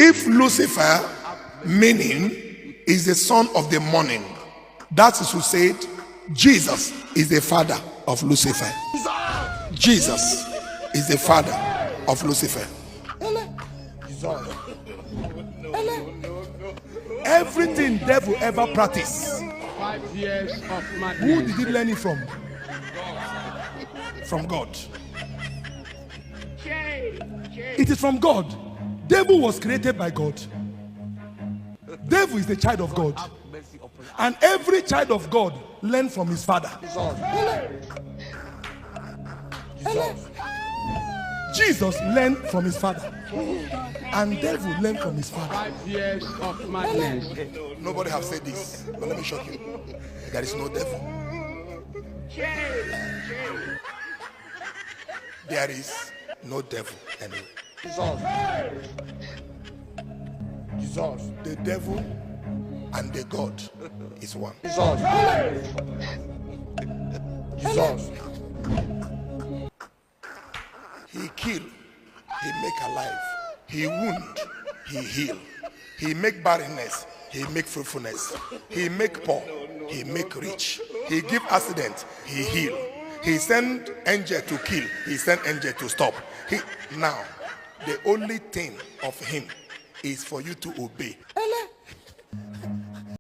If Lucifer, meaning, is the son of the morning, that is to say, Jesus is the father of Lucifer. Jesus is the father of Lucifer. Everything devil ever practice, 5 years of madness. who did he learn it from? From God. It is from God. Devil was created by God. Devil is the child of God. And every child of God learn from his father. Jesus learned from his father. And devil learned from his father. 5 years of madness. Nobody have said this, but let me shock you. There is no devil. There is no devil anyway. Jesus. The devil and the God is one. Jesus. He kill, he make alive, he wound, he heal, he make barrenness, he make fruitfulness, he make poor, he make rich, he give accident, he heal, he send angel to kill, he send angel to stop. Now the only thing of him is for you to obey.